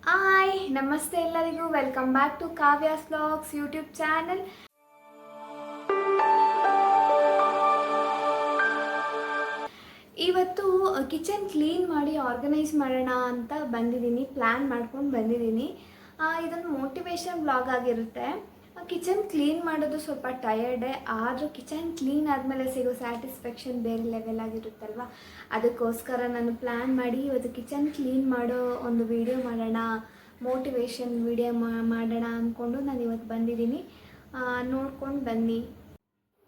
Hi ನಮಸ್ತೆ ಎಲ್ಲರಿಗೂ welcome back to Kavya's vlogs YouTube channel. ಇವತ್ತು ಕಿಚನ್ ಕ್ಲೀನ್ ಮಾಡಿ ಆರ್ಗನೈಸ್ ಮಾಡೋಣ ಅಂತ ಬಂದಿದ್ದೀನಿ, ಪ್ಲ್ಯಾನ್ ಮಾಡ್ಕೊಂಡು ಬಂದಿದ್ದೀನಿ. ಇದೊಂದು ಮೋಟಿವೇಶನ್ ವ್ಲಾಗ್ ಆಗಿರುತ್ತೆ. ಕಿಚನ್ ಕ್ಲೀನ್ ಮಾಡೋದು ಸ್ವಲ್ಪ ಟಯರ್ಡೇ, ಆದರೂ ಕಿಚನ್ ಕ್ಲೀನ್ ಆದಮೇಲೆ ಸಿಗೋ ಸ್ಯಾಟಿಸ್ಫ್ಯಾಕ್ಷನ್ ಬೇರೆ ಲೆವೆಲ್ ಆಗಿರುತ್ತಲ್ವ. ಅದಕ್ಕೋಸ್ಕರ ನಾನು ಪ್ಲ್ಯಾನ್ ಮಾಡಿ ಇವತ್ತು ಕಿಚನ್ ಕ್ಲೀನ್ ಮಾಡೋ ಒಂದು ವಿಡಿಯೋ ಮಾಡೋಣ, ಮೋಟಿವೇಶನ್ ವಿಡಿಯೋ ಮಾಡೋಣ ಅಂದ್ಕೊಂಡು ನಾನು ಇವತ್ತು ಬಂದಿದ್ದೀನಿ. ನೋಡ್ಕೊಂಡು ಬನ್ನಿ.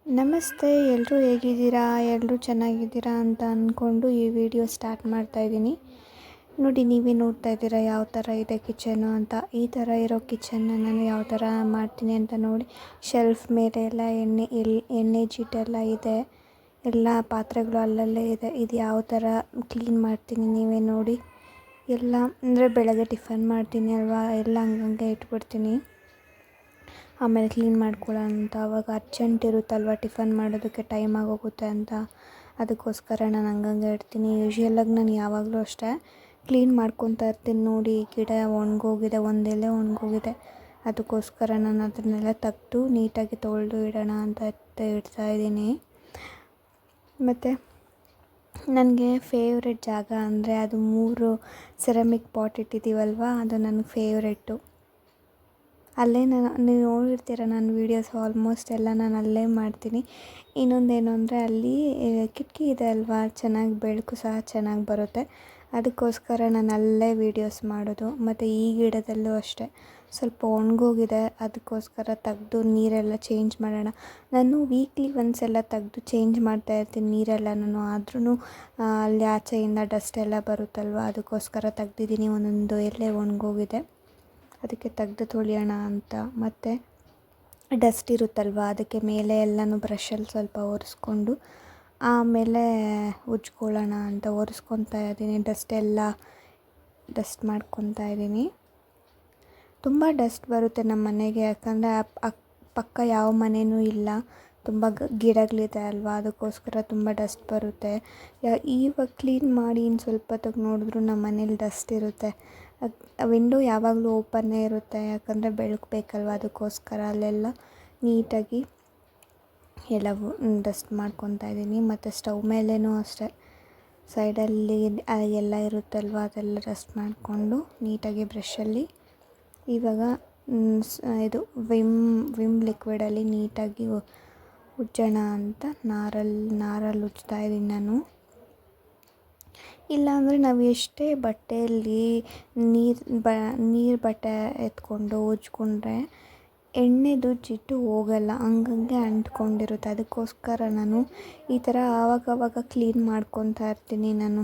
ನಮಸ್ತೆ, ಎಲ್ಲರೂ ಹೇಗಿದ್ದೀರಾ? ಎಲ್ಲರೂ ಚೆನ್ನಾಗಿದ್ದೀರಾ ಅಂತ ಅಂದ್ಕೊಂಡು ಈ ವಿಡಿಯೋ ಸ್ಟಾರ್ಟ್ ಮಾಡ್ತಾಯಿದ್ದೀನಿ. ನೋಡಿ, ನೀವೇ ನೋಡ್ತಾ ಇದ್ದೀರಾ ಯಾವ ಥರ ಇದೆ ಕಿಚನ್ನು ಅಂತ. ಈ ಥರ ಇರೋ ಕಿಚನ್ನ ನಾನು ಯಾವ ಥರ ಮಾಡ್ತೀನಿ ಅಂತ ನೋಡಿ. ಶೆಲ್ಫ್ ಮೇಲೆ ಎಲ್ಲ ಎಣ್ಣೆ ಜೀಟೆಲ್ಲ ಇದೆ, ಎಲ್ಲ ಪಾತ್ರೆಗಳು ಅಲ್ಲಲ್ಲೇ ಇದೆ. ಇದು ಯಾವ ಥರ ಕ್ಲೀನ್ ಮಾಡ್ತೀನಿ ನೀವೇ ನೋಡಿ. ಎಲ್ಲ ಅಂದರೆ ಬೆಳಗ್ಗೆ ಟಿಫನ್ ಮಾಡ್ತೀನಿ ಅಲ್ವಾ, ಎಲ್ಲ ಹಂಗಂಗೆ ಇಟ್ಬಿಡ್ತೀನಿ. ಆಮೇಲೆ ಕ್ಲೀನ್ ಮಾಡ್ಕೊಳ್ಳೋ ಅಂತ ಅವಾಗ ಅರ್ಜೆಂಟ್ ಇರುತ್ತಲ್ವ, ಟಿಫನ್ ಮಾಡೋದಕ್ಕೆ ಟೈಮ್ ಆಗೋಗುತ್ತೆ ಅಂತ. ಅದಕ್ಕೋಸ್ಕರ ನಾನು ಹಂಗಂಗೆ ಇಡ್ತೀನಿ. ಯೂಶ್ವಲಾಗಿ ನಾನು ಯಾವಾಗಲೂ ಅಷ್ಟೇ ಕ್ಲೀನ್ ಮಾಡ್ಕೊತಾ ಇರ್ತೀನಿ. ನೋಡಿ, ಗಿಡ ಒಣಗೋಗಿದೆ, ಒಂದೆಲೆ ಒಣಗೋಗಿದೆ. ಅದಕ್ಕೋಸ್ಕರ ನಾನು ಅದನ್ನೆಲ್ಲ ತೆಗೆದು ನೀಟಾಗಿ ತೊಳೆದು ಇಡೋಣ ಅಂತ ಇಡ್ತಾಯಿದ್ದೀನಿ. ಮತ್ತು ನನಗೆ ಫೇವ್ರೆಟ್ ಜಾಗ ಅಂದರೆ ಅದು 3 ಸೆರಾಮಿಕ್ ಪಾಟ್ ಇಟ್ಟಿದ್ದೀವಲ್ವ, ಅದು ನನಗೆ ಫೇವ್ರೆಟ್ಟು. ಅಲ್ಲೇ ನೀವು ನೋಡಿರ್ತೀರ ನನ್ನ ವೀಡಿಯೋಸ್ ಆಲ್ಮೋಸ್ಟ್ ಎಲ್ಲ ನಾನು ಅಲ್ಲೇ ಮಾಡ್ತೀನಿ. ಇನ್ನೊಂದೇನು ಅಂದರೆ ಅಲ್ಲಿ ಕಿಟಕಿ ಇದೆ ಅಲ್ವಾ, ಚೆನ್ನಾಗಿ ಬೆಳಕು ಸಹ ಚೆನ್ನಾಗಿ ಬರುತ್ತೆ. ಅದಕ್ಕೋಸ್ಕರ ನಾನು ಅಲ್ಲೇ ವೀಡಿಯೋಸ್ ಮಾಡೋದು. ಮತ್ತು ಈ ಗಿಡದಲ್ಲೂ ಅಷ್ಟೇ ಸ್ವಲ್ಪ ಒಣಗೋಗಿದೆ, ಅದಕ್ಕೋಸ್ಕರ ತೆಗೆದು ನೀರೆಲ್ಲ ಚೇಂಜ್ ಮಾಡೋಣ. ನಾನು ವೀಕ್ಲಿ ಒನ್ಸ್ ಎಲ್ಲ ತೆಗೆದು ಚೇಂಜ್ ಮಾಡ್ತಾಯಿರ್ತೀನಿ ನೀರೆಲ್ಲ. ನಾನು ಆದ್ರೂ ಅಲ್ಲಿ ಆಚೆಯಿಂದ ಡಸ್ಟ್ ಎಲ್ಲ ಬರುತ್ತಲ್ವ, ಅದಕ್ಕೋಸ್ಕರ ತೆಗ್ದಿದ್ದೀನಿ. ಒಂದೊಂದು ಎಲೆ ಒಣಗೋಗಿದೆ, ಅದಕ್ಕೆ ತೆಗೆದು ತೊಳೆಯೋಣ ಅಂತ. ಮತ್ತು ಡಸ್ಟ್ ಇರುತ್ತಲ್ವ, ಅದಕ್ಕೆ ಮೇಲೆ ಎಲ್ಲನೂ ಬ್ರಷಲ್ಲಿ ಸ್ವಲ್ಪ ಒರೆಸ್ಕೊಂಡು ಆಮೇಲೆ ಉಜ್ಕೊಳ್ಳೋಣ ಅಂತ ಒರೆಸ್ಕೊತಾ ಇದ್ದೀನಿ. ಡಸ್ಟ್ ಮಾಡ್ಕೊತಾ ಇದ್ದೀನಿ. ತುಂಬ ಡಸ್ಟ್ ಬರುತ್ತೆ ನಮ್ಮ ಮನೆಗೆ, ಯಾಕಂದರೆ ಪಕ್ಕ ಯಾವ ಮನೆಯೂ ಇಲ್ಲ, ತುಂಬ ಗಿಡಗಳಿದೆ ಅಲ್ವಾ, ಅದಕ್ಕೋಸ್ಕರ ತುಂಬ ಡಸ್ಟ್ ಬರುತ್ತೆ. ಇವಾಗ ಕ್ಲೀನ್ ಮಾಡಿ ಇನ್ನು ಸ್ವಲ್ಪ ಹೊತ್ತಿಗೆ ನೋಡಿದ್ರು ನಮ್ಮ ಮನೇಲಿ ಡಸ್ಟ್ ಇರುತ್ತೆ. ವಿಂಡೋ ಯಾವಾಗಲೂ ಓಪನ್ನೇ ಇರುತ್ತೆ, ಯಾಕಂದರೆ ಬೆಳಕು ಬೇಕಲ್ವ, ಅದಕ್ಕೋಸ್ಕರ ಅಲ್ಲೆಲ್ಲ ನೀಟಾಗಿ ಎಲ್ಲವೂ ಡಸ್ಟ್ ಮಾಡ್ಕೊತಾ ಇದ್ದೀನಿ. ಮತ್ತು ಸ್ಟವ್ ಮೇಲೇನೂ ಅಷ್ಟೇ ಸೈಡಲ್ಲಿ ಎಲ್ಲ ಇರುತ್ತಲ್ವ, ಅದೆಲ್ಲ ಡಸ್ಟ್ ಮಾಡಿಕೊಂಡು ನೀಟಾಗಿ ಬ್ರಷಲ್ಲಿ ಇವಾಗ ಇದು ವಿಮ್ ಲಿಕ್ವಿಡಲ್ಲಿ ನೀಟಾಗಿ ಉಜ್ಜೋಣ ಅಂತ ನಾರಲ್ಲಿ ಉಜ್ತಾ ಇದ್ದೀನಿ ನಾನು. ಇಲ್ಲಾಂದರೆ ನಾವು ಎಷ್ಟೇ ಬಟ್ಟೆಯಲ್ಲಿ ನೀರು ಬಟ್ಟೆ ಎತ್ಕೊಂಡು ಉಜ್ಕೊಂಡ್ರೆ ಎಣ್ಣೆದು ಜಿಡ್ಡು ಹೋಗಲ್ಲ, ಹಂಗಂಗೆ ಅಂಟ್ಕೊಂಡಿರುತ್ತೆ. ಅದಕ್ಕೋಸ್ಕರ ನಾನು ಈ ಥರ ಆವಾಗವಾಗ ಕ್ಲೀನ್ ಮಾಡ್ಕೊತಾ ಇರ್ತೀನಿ ನಾನು.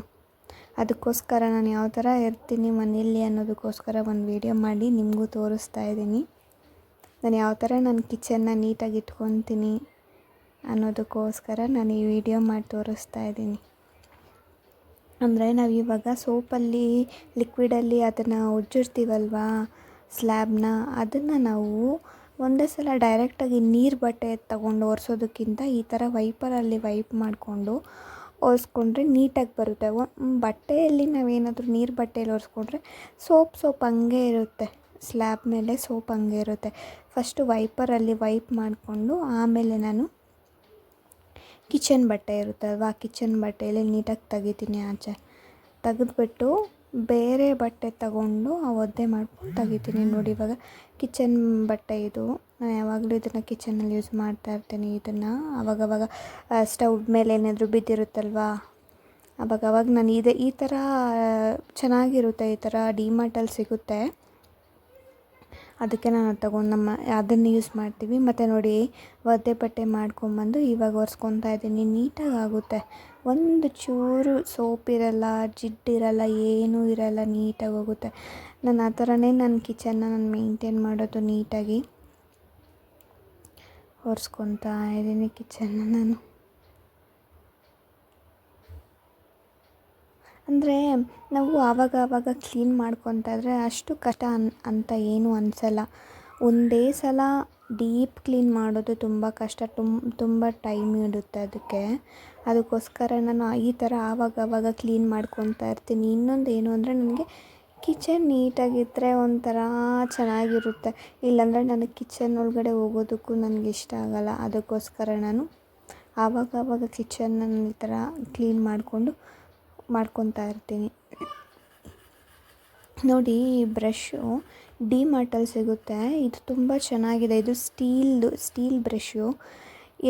ಅದಕ್ಕೋಸ್ಕರ ನಾನು ಯಾವ ಥರ ಇರ್ತೀನಿ ಮನೆಯಲ್ಲಿ ಅನ್ನೋದಕ್ಕೋಸ್ಕರ ಒಂದು ವಿಡಿಯೋ ಮಾಡಿ ನಿಮಗೂ ತೋರಿಸ್ತಾ ಇದ್ದೀನಿ. ನಾನು ಯಾವ ಥರ ನನ್ನ ಕಿಚನ್ನ ನೀಟಾಗಿ ಇಟ್ಕೊತೀನಿ ಅನ್ನೋದಕ್ಕೋಸ್ಕರ ನಾನು ಈ ವಿಡಿಯೋ ಮಾಡಿ ತೋರಿಸ್ತಾ ಇದ್ದೀನಿ. ಅಂದರೆ ನಾವು ಇವಾಗ ಸೋಪಲ್ಲಿ ಲಿಕ್ವಿಡಲ್ಲಿ ಅದನ್ನು ಉಜ್ಜಿರ್ತೀವಲ್ವ ಸ್ಲ್ಯಾಬ್ನ, ಅದನ್ನು ನಾವು ಒಂದೇ ಸಲ ಡೈರೆಕ್ಟಾಗಿ ನೀರು ಬಟ್ಟೆ ತಗೊಂಡು ಒರೆಸೋದಕ್ಕಿಂತ ಈ ಥರ ವೈಪರಲ್ಲಿ ವೈಪ್ ಮಾಡಿಕೊಂಡು ಒರೆಸ್ಕೊಂಡ್ರೆ ನೀಟಾಗಿ ಬರುತ್ತೆ. ಬಟ್ಟೆಯಲ್ಲಿ ನಾವೇನಾದರೂ ನೀರು ಬಟ್ಟೆಯಲ್ಲಿ ಒರೆಸ್ಕೊಂಡ್ರೆ ಸೋಪ್ ಹಂಗೆ ಇರುತ್ತೆ, ಸ್ಲ್ಯಾಬ್ ಮೇಲೆ ಸೋಪ್ ಹಂಗೆ ಇರುತ್ತೆ. ಫಸ್ಟು ವೈಪರಲ್ಲಿ ವೈಪ್ ಮಾಡಿಕೊಂಡು ಆಮೇಲೆ ನಾನು ಕಿಚನ್ ಬಟ್ಟೆ ಇರುತ್ತಲ್ವ, ಆ ಕಿಚನ್ ಬಟ್ಟೆಯಲ್ಲಿ ನೀಟಾಗಿ ತೆಗಿತೀನಿ. ಆಚೆ ತೆಗೆದ್ಬಿಟ್ಟು ಬೇರೆ ಬಟ್ಟೆ ತಗೊಂಡು ಒದ್ದೆ ಮಾಡ್ಕೊಂಡು ತೆಗಿತೀನಿ. ನೋಡಿ, ಇವಾಗ ಕಿಚನ್ ಬಟ್ಟೆ ಇದು, ನಾನು ಯಾವಾಗಲೂ ಇದನ್ನು ಕಿಚನಲ್ಲಿ ಯೂಸ್ ಮಾಡ್ತಾಯಿರ್ತೀನಿ. ಇದನ್ನು ಅವಾಗವಾಗ ಸ್ಟವ್ ಮೇಲೆ ಏನಾದರೂ ಬಿದ್ದಿರುತ್ತಲ್ವ, ಅವಾಗವಾಗ ನಾನು ಈ ಥರ ಚೆನ್ನಾಗಿರುತ್ತೆ. ಈ ಥರ ಡಿಮಾರ್ಟಲ್ಲಿ ಸಿಗುತ್ತೆ, ಅದಕ್ಕೆ ನಾನು ತಗೊಂಡು ಅದನ್ನು ಯೂಸ್ ಮಾಡ್ತೀವಿ. ಮತ್ತು ನೋಡಿ, ಒದ್ದೆ ಬಟ್ಟೆ ಮಾಡ್ಕೊಂಬಂದು ಇವಾಗ ಒರೆಸ್ಕೊತಾ ಇದ್ದೀನಿ. ನೀಟಾಗಿ ಆಗುತ್ತೆ, ಒಂದು ಚೂರು ಸೋಪ್ ಇರಲ್ಲ, ಜಿಡ್ಡಿರಲ್ಲ, ಏನೂ ಇರಲ್ಲ, ನೀಟಾಗಿ ಹೋಗುತ್ತೆ. ನಾನು ಆ ಥರನೇ ನನ್ನ ಕಿಚನ್ನ ನಾನು ಮೇಂಟೈನ್ ಮಾಡೋದು. ನೀಟಾಗಿ ಒರೆಸ್ಕೊತಾ ಇದ್ದೀನಿ ಕಿಚನ್ನ ನಾನು. ಅಂದರೆ ನಾವು ಆವಾಗ ಕ್ಲೀನ್ ಮಾಡ್ಕೊತಾ ಇದ್ದರೆ ಅಷ್ಟು ಕಷ್ಟ ಅಂತ ಏನೂ ಅನಿಸಲ್ಲ. ಒಂದೇ ಸಲ ಡೀಪ್ ಕ್ಲೀನ್ ಮಾಡೋದು ತುಂಬ ಕಷ್ಟ, ತುಂಬ ಟೈಮ್ ಹಿಡಿಯುತ್ತೆ ಅದಕ್ಕೋಸ್ಕರ ನಾನು ಈ ಥರ ಆವಾಗವಾಗ ಕ್ಲೀನ್ ಮಾಡ್ಕೊತಾ ಇರ್ತೀನಿ. ಇನ್ನೊಂದು ಏನು ಅಂದರೆ ನನಗೆ ಕಿಚನ್ ನೀಟಾಗಿದ್ದರೆ ಒಂಥರ ಚೆನ್ನಾಗಿರುತ್ತೆ. ಇಲ್ಲಾಂದರೆ ನನಗೆ ಕಿಚನ್ ಒಳಗಡೆ ಹೋಗೋದಕ್ಕೂ ನನಗೆ ಇಷ್ಟ ಆಗಲ್ಲ. ಅದಕ್ಕೋಸ್ಕರ ನಾನು ಆವಾಗವಾಗ ಕಿಚನನ್ನು ಈ ಥರ ಕ್ಲೀನ್ ಮಾಡ್ಕೊತಾ ಇರ್ತೀನಿ. ನೋಡಿ, ಈ ಬ್ರಷ್ಷು ಡಿಮಾರ್ಟಲ್ಲಿ ಸಿಗುತ್ತೆ. ಇದು ತುಂಬ ಚೆನ್ನಾಗಿದೆ. ಇದು ಸ್ಟೀಲ್ ಬ್ರಷ್ಷು.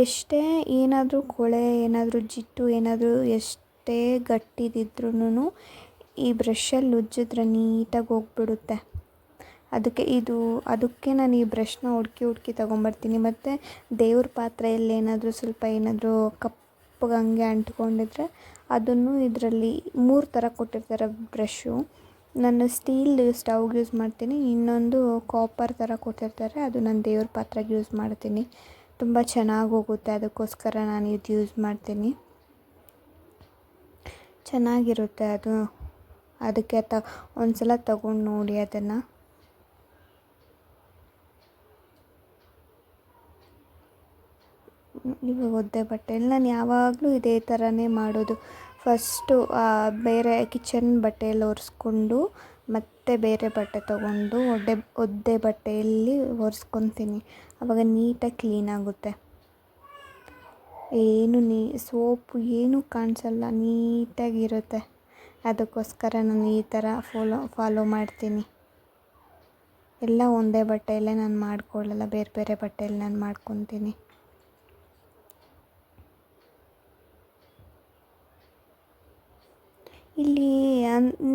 ಎಷ್ಟೇ ಏನಾದರೂ ಕೊಳೆ, ಏನಾದರೂ ಜಿಡ್ಡು, ಏನಾದರೂ ಎಷ್ಟೇ ಗಟ್ಟಿದಿದ್ರೂ ಈ ಬ್ರಷಲ್ಲಿ ಉಜ್ಜಿದ್ರೆ ನೀಟಾಗಿ ಹೋಗ್ಬಿಡುತ್ತೆ. ಅದಕ್ಕೆ ನಾನು ಈ ಬ್ರಷ್ನ ಹುಡುಕಿ ತೊಗೊಂಬರ್ತೀನಿ. ಮತ್ತು ದೇವ್ರ ಪಾತ್ರೆಯಲ್ಲಿ ಏನಾದರೂ ಕಪ್ಪಗಂಗೆ ಅಂಟ್ಕೊಂಡಿದ್ರೆ ಅದನ್ನು ಇದರಲ್ಲಿ 3 ಥರ ಕೊಟ್ಟಿರ್ತಾರೆ ಬ್ರಷ್ಷು. ನಾನು ಸ್ಟೀಲ್ ಸ್ಟವ್ಗೆ ಯೂಸ್ ಮಾಡ್ತೀನಿ, ಇನ್ನೊಂದು ಕಾಪರ್ ಥರ ಕೊಟ್ಟಿರ್ತಾರೆ, ಅದು ನಾನು ದೇವ್ರ ಪಾತ್ರೆಗೆ ಯೂಸ್ ಮಾಡ್ತೀನಿ. ತುಂಬ ಚೆನ್ನಾಗಿ ಹೋಗುತ್ತೆ. ಅದಕ್ಕೋಸ್ಕರ ನಾನು ಇದು ಯೂಸ್ ಮಾಡ್ತೀನಿ. ಚೆನ್ನಾಗಿರುತ್ತೆ ಅದು. ಅದಕ್ಕೆ ಒಂದು ಸಲ ತಗೊಂಡು ನೋಡಿ ಅದನ್ನು. ಇವಾಗ ಒದ್ದೆ ಬಟ್ಟೆಯಲ್ಲಿ ನಾನು ಯಾವಾಗಲೂ ಇದೇ ಥರನೇ ಮಾಡೋದು. ಫಸ್ಟು ಬೇರೆ ಕಿಚನ್ ಬಟ್ಟೆಯಲ್ಲಿ ಒರೆಸ್ಕೊಂಡು ಮತ್ತೆ ಬೇರೆ ಬಟ್ಟೆ ತೊಗೊಂಡು ಒದ್ದೆ ಬಟ್ಟೆಯಲ್ಲಿ ಒರೆಸ್ಕೊತೀನಿ. ಆವಾಗ ನೀಟಾಗಿ ಕ್ಲೀನ್ ಆಗುತ್ತೆ. ಸೋಪು ಏನೂ ಕಾಣಿಸಲ್ಲ, ನೀಟಾಗಿರುತ್ತೆ. ಅದಕ್ಕೋಸ್ಕರ ನಾನು ಈ ಥರ ಫಾಲೋ ಮಾಡ್ತೀನಿ. ಎಲ್ಲ ಒಂದೇ ಬಟ್ಟೆಯಲ್ಲೇ ನಾನು ಮಾಡ್ಕೊಳ್ಳಲ್ಲ, ಬೇರೆ ಬೇರೆ ಬಟ್ಟೆಯಲ್ಲಿ ನಾನು ಮಾಡ್ಕೊತೀನಿ. ಇಲ್ಲಿ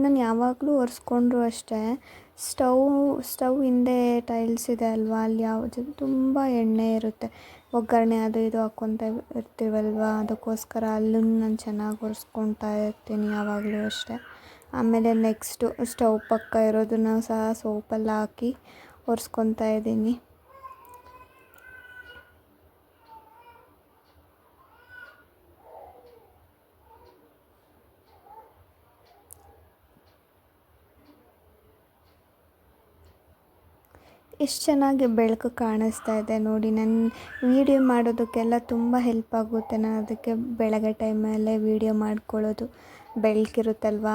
ನಾನು ಯಾವಾಗಲೂ ಒರೆಸ್ಕೊಂಡ್ರು ಅಷ್ಟೇ, ಸ್ಟವ್ ಹಿಂದೆ ಟೈಲ್ಸ್ ಇದೆ ಅಲ್ವಾ, ಅಲ್ಲಿ ಯಾವುದು ತುಂಬ ಎಣ್ಣೆ ಇರುತ್ತೆ. ಒಗ್ಗರಣೆ ಅದು ಇದು ಹಾಕ್ಕೊತ ಇರ್ತೀವಲ್ವ, ಅದಕ್ಕೋಸ್ಕರ ಅಲ್ಲೂ ನಾನು ಚೆನ್ನಾಗಿ ಒರೆಸ್ಕೊತಾ ಇರ್ತೀನಿ ಯಾವಾಗಲೂ ಅಷ್ಟೇ. ಆಮೇಲೆ ನೆಕ್ಸ್ಟು ಸ್ಟವ್ ಪಕ್ಕ ಇರೋದನ್ನು ಸಹ ಸೋಪಲ್ಲಿ ಹಾಕಿ ಒರೆಸ್ಕೊತಾ ಇದ್ದೀನಿ. ಎಷ್ಟು ಚೆನ್ನಾಗಿ ಬೆಳಕು ಕಾಣಿಸ್ತಾ ಇದೆ ನೋಡಿ. ನನ್ನ ವೀಡಿಯೋ ಮಾಡೋದಕ್ಕೆಲ್ಲ ತುಂಬ ಹೆಲ್ಪ್ ಆಗುತ್ತೆ. ನಾನು ಅದಕ್ಕೆ ಬೆಳಗ್ಗೆ ಟೈಮಲ್ಲೇ ವೀಡಿಯೋ ಮಾಡ್ಕೊಳ್ಳೋದು. ಬೆಳಕಿರುತ್ತಲ್ವ,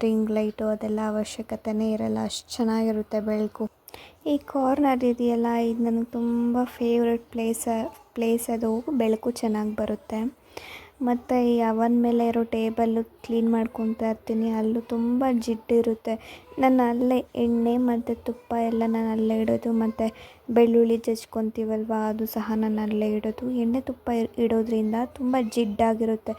ರಿಂಗ್ ಲೈಟು ಅದೆಲ್ಲ ಅವಶ್ಯಕತೆಯೇ ಇರಲ್ಲ, ಅಷ್ಟು ಚೆನ್ನಾಗಿರುತ್ತೆ ಬೆಳಕು. ಈ ಕಾರ್ನರ್ ಇದೆಯಲ್ಲ, ಇದು ನನಗೆ ತುಂಬ ಫೇವ್ರೆಟ್ ಪ್ಲೇಸ್ ಅದು. ಬೆಳಕು ಚೆನ್ನಾಗಿ ಬರುತ್ತೆ. ಮತ್ತು ಈ ಅವನ್ ಮೇಲೆ ಇರೋ ಟೇಬಲ್ಲು ಕ್ಲೀನ್ ಮಾಡ್ಕೊತಾ ಇರ್ತೀನಿ. ಅಲ್ಲೂ ತುಂಬ ಜಿಡ್ಡಿರುತ್ತೆ. ನಾನು ಅಲ್ಲೇ ಎಣ್ಣೆ ಮತ್ತು ತುಪ್ಪ ಎಲ್ಲ ನಾನು ಅಲ್ಲೇ ಇಡೋದು. ಮತ್ತು ಬೆಳ್ಳುಳ್ಳಿ ಜಜ್ಕೊತೀವಲ್ವ, ಅದು ಸಹ ನಾನು ಅಲ್ಲೇ ಇಡೋದು. ಎಣ್ಣೆ ತುಪ್ಪ ಇಡೋದ್ರಿಂದ ತುಂಬ ಜಿಡ್ಡಾಗಿರುತ್ತೆ.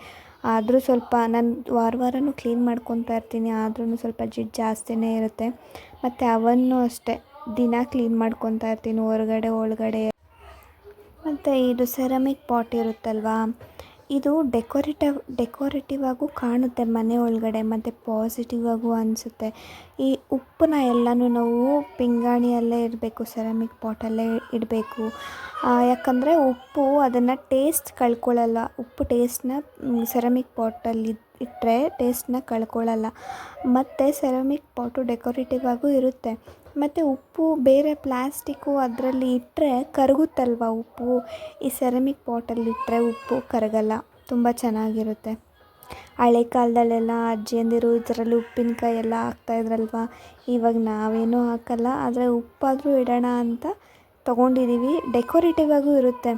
ಆದರೂ ಸ್ವಲ್ಪ ನಾನು ವಾರನೂ ಕ್ಲೀನ್ ಮಾಡ್ಕೊತಾ ಇರ್ತೀನಿ, ಆದ್ರೂ ಸ್ವಲ್ಪ ಜಿಡ್ಡು ಜಾಸ್ತಿನೇ ಇರುತ್ತೆ. ಮತ್ತು ಅವನ್ನು ಅಷ್ಟೇ ದಿನ ಕ್ಲೀನ್ ಮಾಡ್ಕೊತಾ ಇರ್ತೀನಿ, ಹೊರಗಡೆ ಒಳಗಡೆ. ಮತ್ತು ಇದು ಸೆರಾಮಿಕ್ ಪಾಟ್ ಇರುತ್ತಲ್ವ, ಇದು ಡೆಕೋರೇಟಿವ್ ಆಗೂ ಕಾಣುತ್ತೆ ಮನೆ ಒಳಗಡೆ, ಮತ್ತು ಪಾಸಿಟಿವ್ ಆಗೂ ಅನಿಸುತ್ತೆ. ಈ ಉಪ್ಪನ್ನ ಎಲ್ಲನೂ ನಾವು ಪಿಂಗಾಣಿಯಲ್ಲೇ ಇಡಬೇಕು, ಸೆರಾಮಿಕ್ ಪಾಟಲ್ಲೇ ಇಡಬೇಕು. ಯಾಕಂದರೆ ಉಪ್ಪು ಅದನ್ನು ಟೇಸ್ಟ್ ಕಳ್ಕೊಳ್ಳಲ್ಲ. ಉಪ್ಪು ಟೇಸ್ಟ್ನ ಸೆರಾಮಿಕ್ ಪಾಟಲ್ಲಿ ಇಟ್ಟರೆ ಟೇಸ್ಟ್ನ ಕಳ್ಕೊಳ್ಳಲ್ಲ. ಮತ್ತು ಸೆರಾಮಿಕ್ ಪಾಟು ಡೆಕೋರೇಟಿವ್ ಆಗೂ ಇರುತ್ತೆ. ಮತ್ತು ಉಪ್ಪು ಬೇರೆ ಪ್ಲಾಸ್ಟಿಕ್ಕು ಅದರಲ್ಲಿ ಇಟ್ಟರೆ ಕರಗುತ್ತಲ್ವ ಉಪ್ಪು. ಈ ಸೆರಾಮಿಕ್ ಪಾಟಲ್ಲಿ ಇಟ್ಟರೆ ಉಪ್ಪು ಕರಗಲ್ಲ, ತುಂಬ ಚೆನ್ನಾಗಿರುತ್ತೆ. ಹಳೆ ಕಾಲದಲ್ಲೆಲ್ಲ ಅಜ್ಜಿಯಂದಿರು ಇದರಲ್ಲಿ ಉಪ್ಪಿನಕಾಯಿ ಎಲ್ಲ ಹಾಕ್ತಾಯಿದ್ರಲ್ವ. ಇವಾಗ ನಾವೇನೂ ಹಾಕಲ್ಲ, ಆದರೆ ಉಪ್ಪಾದರೂ ಇಡೋಣ ಅಂತ ತೊಗೊಂಡಿದ್ದೀವಿ. ಡೆಕೋರೇಟಿವ್ ಆಗೂ ಇರುತ್ತೆ.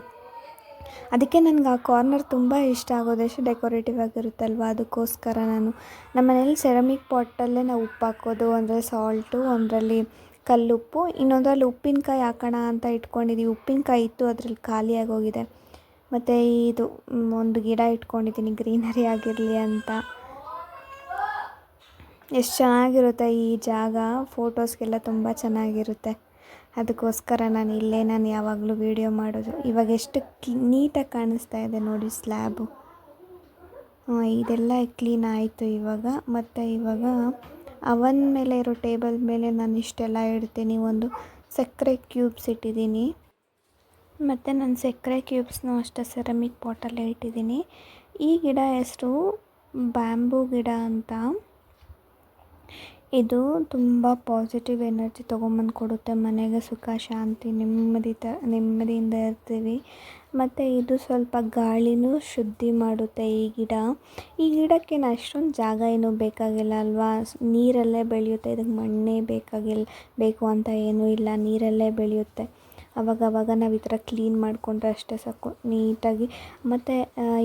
ಅದಕ್ಕೆ ನನಗೆ ಆ ಕಾರ್ನರ್ ತುಂಬ ಇಷ್ಟ ಆಗೋದು, ಎಷ್ಟು ಡೆಕೋರೇಟಿವ್ ಆಗಿರುತ್ತಲ್ವ. ಅದಕ್ಕೋಸ್ಕರ ನಾನು ನಮ್ಮ ಮನೇಲಿ ಸೆರಾಮಿಕ್ ಪಾಟಲ್ಲೇ ನಾವು ಉಪ್ಪು ಹಾಕೋದು. ಅಂದರೆ ಸಾಲ್ಟು, ಒಂದರಲ್ಲಿ ಕಲ್ಲುಪ್ಪು, ಇನ್ನೊಂದರಲ್ಲಿ ಉಪ್ಪಿನಕಾಯಿ ಹಾಕೋಣ ಅಂತ ಇಟ್ಕೊಂಡಿದ್ದೀವಿ. ಉಪ್ಪಿನಕಾಯಿ ಇತ್ತು, ಅದರಲ್ಲಿ ಖಾಲಿಯಾಗಿ ಹೋಗಿದೆ. ಮತ್ತು ಇದು ಒಂದು ಗಿಡ ಇಟ್ಕೊಂಡಿದ್ದೀನಿ ಗ್ರೀನರಿ ಆಗಿರಲಿ ಅಂತ. ಎಷ್ಟು ಚೆನ್ನಾಗಿರುತ್ತೆ ಈ ಜಾಗ, ಫೋಟೋಸ್ಗೆಲ್ಲ ತುಂಬ ಚೆನ್ನಾಗಿರುತ್ತೆ. ಅದಕ್ಕೋಸ್ಕರ ನಾನು ಯಾವಾಗಲೂ ವೀಡಿಯೋ ಮಾಡೋದು. ಇವಾಗ ಎಷ್ಟು ನೀಟಾಗಿ ಕಾಣಿಸ್ತಾ ಇದೆ ನೋಡಿ ಸ್ಲ್ಯಾಬು. ಇದೆಲ್ಲ ಕ್ಲೀನ್ ಆಯಿತು ಇವಾಗ. ಮತ್ತು ಇವಾಗ ಅವನ್ ಮೇಲೆ ಇರೋ ಟೇಬಲ್ ಮೇಲೆ ನಾನು ಇಷ್ಟೆಲ್ಲ ಇಡ್ತೀನಿ. ಒಂದು ಸಕ್ಕರೆ ಕ್ಯೂಬ್ಸ್ ಇಟ್ಟಿದ್ದೀನಿ. ಮತ್ತು ನಾನು ಸಕ್ಕರೆ ಕ್ಯೂಬ್ಸ್ನೂ ಅಷ್ಟೇ ಸೆರಾಮಿಕ್ ಪಾಟಲ್ಲೇ ಇಟ್ಟಿದ್ದೀನಿ. ಈ ಗಿಡ ಹೆಸರು ಬ್ಯಾಂಬೂ ಗಿಡ ಅಂತ. ಇದು ತುಂಬ ಪಾಸಿಟಿವ್ ಎನರ್ಜಿ ತೊಗೊಂಬಂದು ಕೊಡುತ್ತೆ ಮನೆಗೆ, ಸುಖ ಶಾಂತಿ ನೆಮ್ಮದಿಯಿಂದ ಇರ್ತೀವಿ. ಮತ್ತು ಇದು ಸ್ವಲ್ಪ ಗಾಳಿನೂ ಶುದ್ಧಿ ಮಾಡುತ್ತೆ ಈ ಗಿಡಕ್ಕೇನು ಅಷ್ಟೊಂದು ಜಾಗ ಏನೂ ಬೇಕಾಗಿಲ್ಲ ಅಲ್ವಾ. ನೀರಲ್ಲೇ ಬೆಳೆಯುತ್ತೆ, ಇದಕ್ಕೆ ಮಣ್ಣೇ ಬೇಕು ಅಂತ ಏನೂ ಇಲ್ಲ, ನೀರಲ್ಲೇ ಬೆಳೆಯುತ್ತೆ. ಅವಾಗವಾಗ ನಾವು ಈ ಥರ ಕ್ಲೀನ್ ಮಾಡಿಕೊಂಡ್ರೆ ಅಷ್ಟೇ ಸಾಕು ನೀಟಾಗಿ. ಮತ್ತು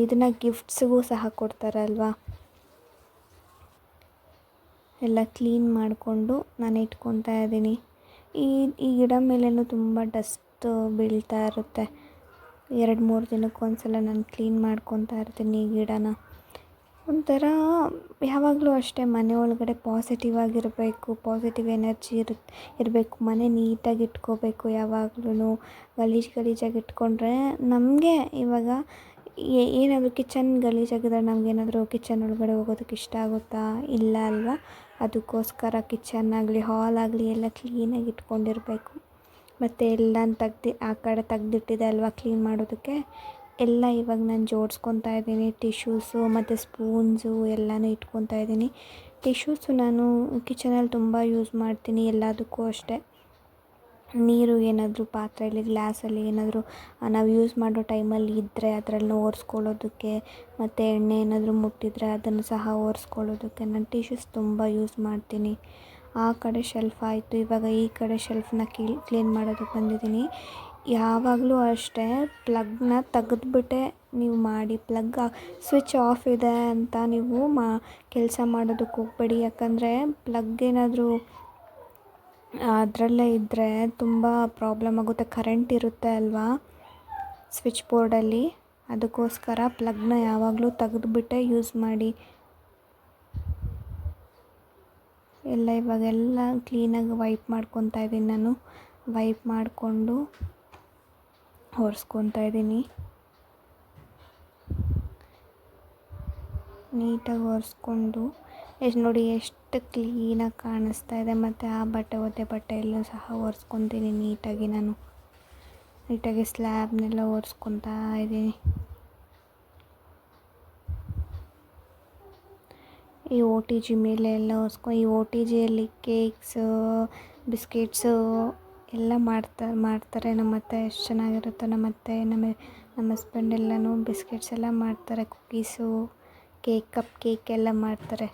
ಇದನ್ನು ಗಿಫ್ಟ್ಸ್ಗೂ ಸಹ ಕೊಡ್ತಾರಲ್ವಾ. ಎಲ್ಲ ಕ್ಲೀನ್ ಮಾಡಿಕೊಂಡು ನಾನು ಇಟ್ಕೊತಾ ಇದ್ದೀನಿ. ಈ ಗಿಡ ಮೇಲೇನೂ ತುಂಬ ಡಸ್ಟ್ ಬೀಳ್ತಾ ಇರುತ್ತೆ. 2-3 ದಿನಕ್ಕೊಂದ್ಸಲ ನಾನು ಕ್ಲೀನ್ ಮಾಡ್ಕೊತಾ ಇರ್ತೀನಿ ಈ ಗಿಡನ. ಒಂಥರ ಯಾವಾಗಲೂ ಅಷ್ಟೇ ಮನೆ ಒಳಗಡೆ ಪಾಸಿಟಿವ್ ಆಗಿರಬೇಕು, ಪಾಸಿಟಿವ್ ಎನರ್ಜಿ ಇರಬೇಕು. ಮನೆ ನೀಟಾಗಿ ಇಟ್ಕೋಬೇಕು. ಯಾವಾಗ್ಲೂ ಗಲೀಜಾಗಿ ಇಟ್ಕೊಂಡ್ರೆ ನಮಗೆ ಇವಾಗ ಏನಾದರೂ ಕಿಚನ್ ಗಲೀಜಾಗಿದ್ರೆ ನಮಗೇನಾದರೂ ಕಿಚನ್ ಒಳಗಡೆ ಹೋಗೋದಕ್ಕೆ ಇಷ್ಟ ಆಗುತ್ತಾ? ಇಲ್ಲ ಅಲ್ವಾ. ಅದಕ್ಕೋಸ್ಕರ ಕಿಚನ್ ಆಗಲಿ ಹಾಲ್ ಆಗಲಿ ಎಲ್ಲ ಕ್ಲೀನಾಗಿ ಇಟ್ಕೊಂಡಿರಬೇಕು. ಮತ್ತು ಎಲ್ಲ ಆ ಕಡೆ ತೆಗ್ದಿಟ್ಟಿದೆ ಅಲ್ವಾ ಕ್ಲೀನ್ ಮಾಡೋದಕ್ಕೆ, ಎಲ್ಲ ಇವಾಗ ನಾನು ಜೋಡಿಸ್ಕೊತಾ ಇದ್ದೀನಿ. ಟಿಶ್ಯೂಸು ಮತ್ತು ಸ್ಪೂನ್ಸು ಎಲ್ಲನೂ ಇಟ್ಕೊತಾ ಇದ್ದೀನಿ. ಟಿಶ್ಯೂಸು ನಾನು ಕಿಚನಲ್ಲಿ ತುಂಬ ಯೂಸ್ ಮಾಡ್ತೀನಿ ಎಲ್ಲದಕ್ಕೂ ಅಷ್ಟೇ. ನೀರು ಏನಾದರೂ ಪಾತ್ರೆಯಲ್ಲಿ ಗ್ಲಾಸಲ್ಲಿ ಏನಾದರೂ ನಾವು ಯೂಸ್ ಮಾಡೋ ಟೈಮಲ್ಲಿ ಇದ್ದರೆ ಅದರಲ್ಲಿ ಒರೆಸ್ಕೊಳ್ಳೋದಕ್ಕೆ, ಮತ್ತು ಎಣ್ಣೆ ಏನಾದರೂ ಮುಟ್ಟಿದರೆ ಅದನ್ನು ಸಹ ಒರೆಸ್ಕೊಳ್ಳೋದಕ್ಕೆ ನಾನು ಟಿಶ್ಯೂಸ್ ತುಂಬ ಯೂಸ್ ಮಾಡ್ತೀನಿ. ಆ ಕಡೆ ಶೆಲ್ಫ್ ಆಯಿತು. ಇವಾಗ ಈ ಕಡೆ ಶೆಲ್ಫನ್ನ ಕ್ಲೀನ್ ಮಾಡೋದಕ್ಕೆ ಬಂದಿದ್ದೀನಿ. ಯಾವಾಗಲೂ ಅಷ್ಟೇ ಪ್ಲಗ್ನ ತೆಗೆದ್ಬಿಟ್ಟೆ ನೀವು ಮಾಡಿ. ಸ್ವಿಚ್ ಆಫ್ ಇದೆ ಅಂತ ನೀವು ಕೆಲಸ ಮಾಡೋದಕ್ಕೆ ಹೋಗಬೇಡಿ. ಯಾಕಂದರೆ ಪ್ಲಗ್ ಏನಾದರೂ ಅದರಲ್ಲೇ ಇದ್ದರೆ ತುಂಬ ಪ್ರಾಬ್ಲಮ್ ಆಗುತ್ತೆ. ಕರೆಂಟ್ ಇರುತ್ತೆ ಅಲ್ವಾ ಸ್ವಿಚ್ ಬೋರ್ಡಲ್ಲಿ, ಅದಕ್ಕೋಸ್ಕರ ಪ್ಲಗ್ನ ಯಾವಾಗಲೂ ತೆಗೆದುಬಿಟ್ಟೆ ಯೂಸ್ ಮಾಡಿ. ಇವಾಗೆಲ್ಲ ಕ್ಲೀನಾಗಿ ವೈಪ್ ಮಾಡ್ಕೊತಾ ಇದ್ದೀನಿ ನಾನು. ವೈಪ್ ಮಾಡಿಕೊಂಡು ಒರೆಸ್ಕೊತಾ ಇದ್ದೀನಿ. ನೀಟಾಗಿ ಒರೆಸ್ಕೊಂಡು ನೋಡಿ ಎಷ್ಟು ಕ್ಲೀನಾಗಿ ಕಾಣಿಸ್ತಾ ಇದೆ. ಮತ್ತು ಆ ಬಟ್ಟೆಯಲ್ಲೂ ಸಹ ಒರೆಸ್ಕೊತೀನಿ ನೀಟಾಗಿ. ನಾನು ನೀಟಾಗಿ ಸ್ಲ್ಯಾಬ್ನೆಲ್ಲ ಒರೆಸ್ಕೊತಾ ಇದ್ದೀನಿ. ಈ OTG ಮೇಲೆ ಎಲ್ಲ ಈ OTGಯಲ್ಲಿ ಕೇಕ್ಸು, ಬಿಸ್ಕೆಟ್ಸು ಎಲ್ಲ ಮಾಡ್ತಾರೆ ನಮ್ಮತ್ತೆ. ಎಷ್ಟು ಚೆನ್ನಾಗಿರುತ್ತೆ ನಮ್ಮತ್ತೆ. ನಮ್ಮ ಹಸ್ಬೆಂಡ್ ಎಲ್ಲನೂ ಬಿಸ್ಕೆಟ್ಸ್ ಎಲ್ಲ ಮಾಡ್ತಾರೆ. ಕುಕ್ಕೀಸು, ಕಪ್ ಕೇಕ್ ಎಲ್ಲ ಮಾಡ್ತಾರೆ.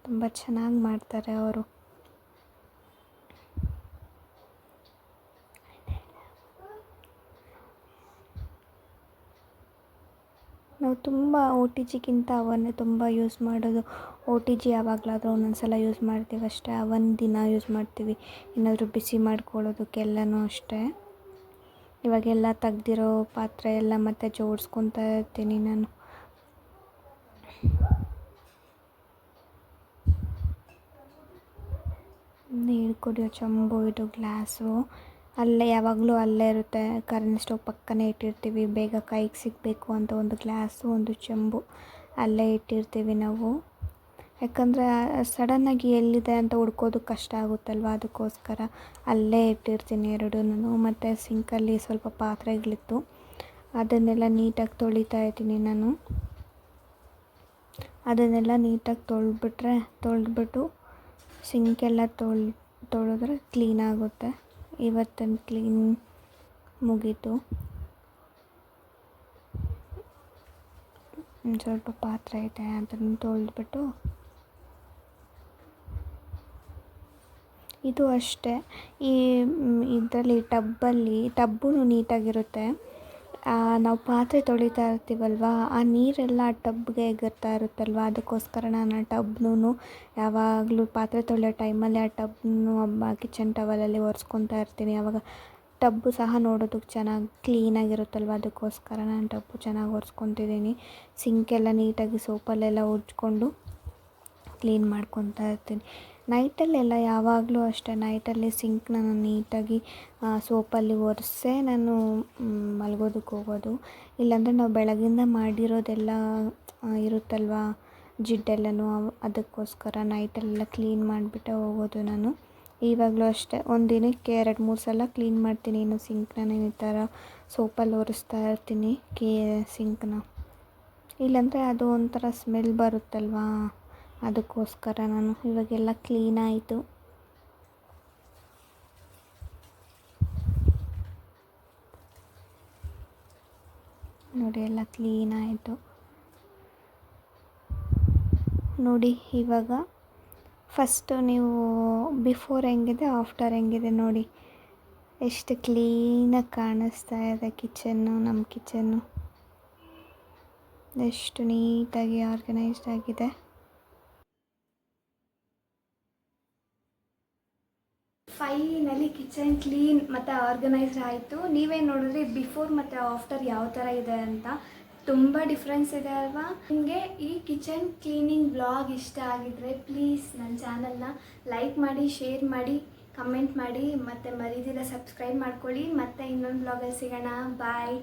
ತುಂಬ ಚೆನ್ನಾಗಿ ಮಾಡ್ತಾರೆ ಅವರು. ನಾವು ತುಂಬ OTGಗಿಂತ ಅವನ್ನೇ ತುಂಬ ಯೂಸ್ ಮಾಡೋದು. OTG ಯಾವಾಗಲಾದರೂ ಒಂದೊಂದು ಸಲ ಯೂಸ್ ಮಾಡ್ತೀವಿ ಅಷ್ಟೇ. ಅವನ್ ದಿನ ಯೂಸ್ ಮಾಡ್ತೀವಿ ಏನಾದರೂ ಬಿಸಿ ಮಾಡ್ಕೊಳ್ಳೋದಕ್ಕೆಲ್ಲನೂ ಅಷ್ಟೇ. ಇವಾಗೆಲ್ಲ ತೆಗ್ದಿರೋ ಪಾತ್ರೆ ಎಲ್ಲ ಮತ್ತೆ ಜೋಡಿಸ್ಕೊತಾ ಇರ್ತೀನಿ ನಾನು. ನೀರು ಕುಡಿಯೋ ಚಂಬು, ಇದು ಗ್ಲಾಸು ಯಾವಾಗಲೂ ಅಲ್ಲೇ ಇರುತ್ತೆ. ಕರೆಂಟ್ ಸ್ಟವ್ ಪಕ್ಕನೇ ಇಟ್ಟಿರ್ತೀವಿ. ಬೇಗ ಕೈಗೆ ಸಿಗಬೇಕು ಅಂತ ಒಂದು ಗ್ಲಾಸು, ಒಂದು ಚೆಂಬು ಅಲ್ಲೇ ಇಟ್ಟಿರ್ತೀವಿ ನಾವು. ಯಾಕಂದರೆ ಸಡನ್ನಾಗಿ ಎಲ್ಲಿದೆ ಅಂತ ಹುಡ್ಕೋದಕ್ಕೆ ಕಷ್ಟ ಆಗುತ್ತಲ್ವ, ಅದಕ್ಕೋಸ್ಕರ ಅಲ್ಲೇ ಇಟ್ಟಿರ್ತೀನಿ ಎರಡೂನು. ಮತ್ತು ಸಿಂಕಲ್ಲಿ ಸ್ವಲ್ಪ ಪಾತ್ರೆಗಳಿತ್ತು, ಅದನ್ನೆಲ್ಲ ನೀಟಾಗಿ ತೊಳಿತಾ ಇದ್ದೀನಿ ನಾನು. ಅದನ್ನೆಲ್ಲ ನೀಟಾಗಿ ತೊಳೆದ್ಬಿಟ್ಟು ಸಿಂಕೆಲ್ಲ ತೊಳೆದ್ರೆ ಕ್ಲೀನ್ ಆಗುತ್ತೆ. ಇವತ್ತಿನ ಕ್ಲೀನ್ ಮುಗೀತು. ಸ್ವಲ್ಪ ಪಾತ್ರೆ ಇದೆ, ಅದನ್ನು ತೊಳೆದ್ಬಿಟ್ಟು ಇದು ಅಷ್ಟೇ. ಇದರಲ್ಲಿ ಟಬ್ಬೂ ನೀಟಾಗಿರುತ್ತೆ. ನಾವು ಪಾತ್ರೆ ತೊಳಿತಾ ಇರ್ತೀವಲ್ವ, ಆ ನೀರೆಲ್ಲ ಆ ಟಬ್ಗೆ ಎಗರ್ತಾ ಇರುತ್ತಲ್ವ, ಅದಕ್ಕೋಸ್ಕರ ನಾನು ಆ ಟಬ್ನೂ ಯಾವಾಗಲೂ ಪಾತ್ರೆ ತೊಳೆಯೋ ಟೈಮಲ್ಲಿ ಆ ಟಬ್ನೂ ಕಿಚನ್ ಟವಲಲ್ಲಿ ಒರೆಸ್ಕೊತಾ ಇರ್ತೀನಿ. ಆವಾಗ ಟಬ್ಬು ಸಹ ನೋಡೋದಕ್ಕೆ ಚೆನ್ನಾಗಿ ಕ್ಲೀನಾಗಿರುತ್ತಲ್ವ, ಅದಕ್ಕೋಸ್ಕರ ನಾನು ಟಬ್ಬು ಚೆನ್ನಾಗಿ ಒರೆಸ್ಕೊತಿದ್ದೀನಿ. ಸಿಂಕೆಲ್ಲ ನೀಟಾಗಿ ಸೋಪಲ್ಲೆಲ್ಲ ಉಜ್ಕೊಂಡು ಕ್ಲೀನ್ ಮಾಡ್ಕೊತಾ ಇರ್ತೀನಿ. ನೈಟಲ್ಲೆಲ್ಲ ಯಾವಾಗಲೂ ಅಷ್ಟೇ, ನೈಟಲ್ಲಿ ಸಿಂಕ್ನ ನಾನು ನೀಟಾಗಿ ಸೋಪಲ್ಲಿ ಒರೆಸೇ ನಾನು ಮಲಗೋದಕ್ಕೆ ಹೋಗೋದು. ಇಲ್ಲಾಂದರೆ ನಾವು ಬೆಳಗಿಂದ ಮಾಡಿರೋದೆಲ್ಲ ಇರುತ್ತಲ್ವ ಜಿಡ್ಡೆಲ್ಲನೂ, ಅದಕ್ಕೋಸ್ಕರ ನೈಟಲ್ಲೆಲ್ಲ ಕ್ಲೀನ್ ಮಾಡಿಬಿಟ್ಟೆ ಹೋಗೋದು ನಾನು. ಇವಾಗಲೂ ಅಷ್ಟೇ, ಒಂದು ದಿನಕ್ಕೆ 2-3 ಸಲ ಕ್ಲೀನ್ ಮಾಡ್ತೀನಿ. ಇನ್ನು ಸಿಂಕ್ನ ನಾನು ಈ ಥರ ಸೋಪಲ್ಲಿ ಒರೆಸ್ತಾ ಇರ್ತೀನಿ ಸಿಂಕ್ನ. ಇಲ್ಲಾಂದರೆ ಅದು ಒಂಥರ ಸ್ಮೆಲ್ ಬರುತ್ತಲ್ವ, ಅದಕ್ಕೋಸ್ಕರ ನಾನು ಇವಾಗೆಲ್ಲ ಕ್ಲೀನ್ ಆಯಿತು. ನೋಡಿ ಎಲ್ಲ ಕ್ಲೀನ್ ಆಯಿತು. ನೋಡಿ ಇವಾಗ ಫಸ್ಟು ನೀವು ಬಿಫೋರ್ ಹೆಂಗಿದೆ ಆಫ್ಟರ್ ಹೆಂಗಿದೆ ನೋಡಿ, ಎಷ್ಟು ಕ್ಲೀನಾಗಿ ಕಾಣಿಸ್ತಾ ಇದೆ ಕಿಚನ್ನು. ನಮ್ಮ ಕಿಚನ್ನು ಎಷ್ಟು ನೀಟಾಗಿ ಆರ್ಗನೈಸ್ಡ್ ಆಗಿದೆ. ಫೈನಲಿ ಕಿಚನ್ ಕ್ಲೀನ್ ಮತ್ತು ಆರ್ಗನೈಸ್ಡ್ ಆಯಿತು. ನೀವೇ ನೋಡಿದ್ರೆ ಬಿಫೋರ್ ಮತ್ತು ಆಫ್ಟರ್ ಯಾವ ಥರ ಇದೆ ಅಂತ ತುಂಬ ಡಿಫ್ರೆನ್ಸ್ ಇದೆ ಅಲ್ವಾ. ನಿಮಗೆ ಈ ಕಿಚನ್ ಕ್ಲೀನಿಂಗ್ ಬ್ಲಾಗ್ ಇಷ್ಟ ಆಗಿದ್ರೆ ಪ್ಲೀಸ್ ನನ್ನ ಚಾನಲ್ನ ಲೈಕ್ ಮಾಡಿ, ಶೇರ್ ಮಾಡಿ, ಕಮೆಂಟ್ ಮಾಡಿ, ಮತ್ತು ಮರೀದಿರ ಸಬ್ಸ್ಕ್ರೈಬ್ ಮಾಡ್ಕೊಳ್ಳಿ. ಮತ್ತು ಇನ್ನೊಂದು ಬ್ಲಾಗಲ್ಲಿ ಸಿಗೋಣ. ಬಾಯ್.